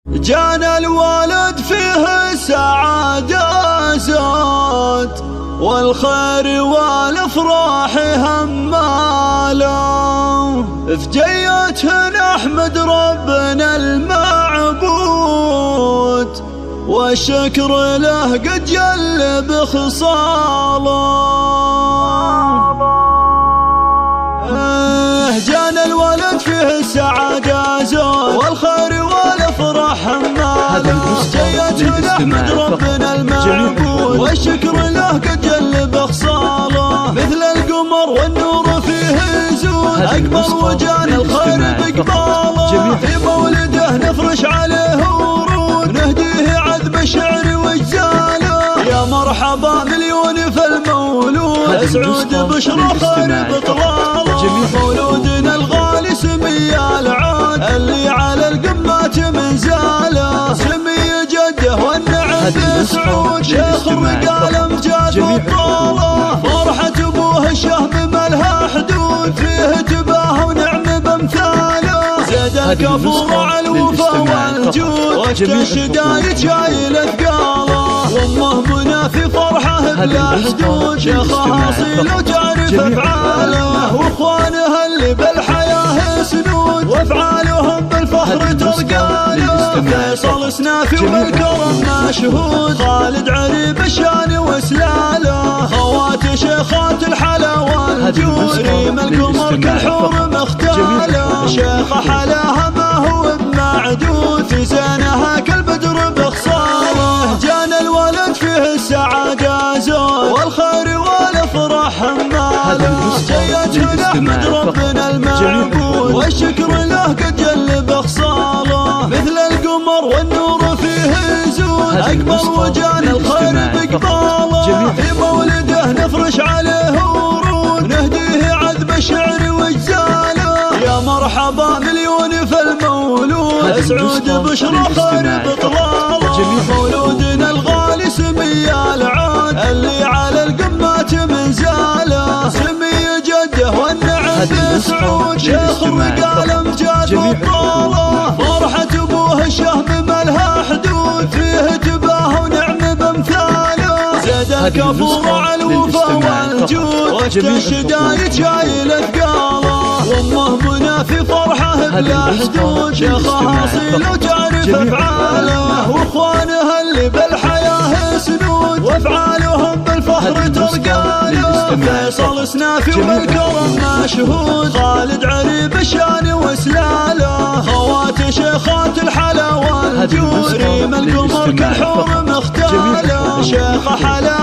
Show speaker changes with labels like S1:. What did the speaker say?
S1: جانا الوالد فيه السعادة زاد، والخير والافراح هماله، في جيته نحمد ربنا المعبود، والشكر له قد جل بخصاله. جانا الولد فيه السعادة زاد، والخير والافراح هماله، جيته نحمد ربنا المعبود، والشكر له قد جل بخصاله. مثل القمر والنور فيه يزول، اقبل وجانا الخير بقباله، في مولده نفرش عليه ورود، نهديه عذب الشعر واجزاله. يا مرحبا مليون في المولود، اسعود بشرى خير بطلاله، مولودنا الغالي سمي العود، اللي على القمات منزاله، سمي جده والنعم بسعود، شيخ الرجال امجاد وطاله، فرحة ابوه الشهم ملها حدود، فيه تباه ونعم بامثاله، زاد الكفور على الوفا والجود، وقت الشدايد شايل اثقاله، وامه منى في فرحه بلا حدود، شيخها اصيل وتعرف افعاله، واخوانها اللي بالحياه سنود، وافعالهم بالفخر ترقاله، فيصل سنافي والكرم مشهود، خالد عريب الشان وسلاله، خوات شيخات الحلا والجود، ريم القمر كالحور مختاله، شيخ حلاها ما هو بمعدود، في زينها كالبدر بخصاله. جانا الولد فيه السعادة زود، والخير والافراح هماله، جيته نحمد ربنا المعبود، والشكر له قد جل بخصاله. مثل القمر والنور فيه يزول، اقبل وجانا الخير بقباله، في مولده نفرش عليه ورود، نهديه عذب الشعر واجزاله. يا مرحبا مليون في المولود، اسعود بشرى خير بطلاله، مولودنا الغالي سمي العود، اللي على القمات منزاله، سمي جده والنعم بسعود، شيخ الرجال امجاد وطاله، فرحة ابوه الشهم ملها حدود، فيه تباه ونعم بامثاله، زاد الكفور على الوفا والجود، وقت الشدايد شايل اثقاله، وامه منى في فرحه بلا حدود، شيخها اصيل وتعرف افعاله، واخوانها اللي بالحياه سنود، وافعالهم بالفخر ترقاله، فيصل سنافي والكرم مشهود، خالد عريب الشان وسلاله، خوات شيخات الحلا والجود، ريم القمر كالحور مختاله، شيخ حلا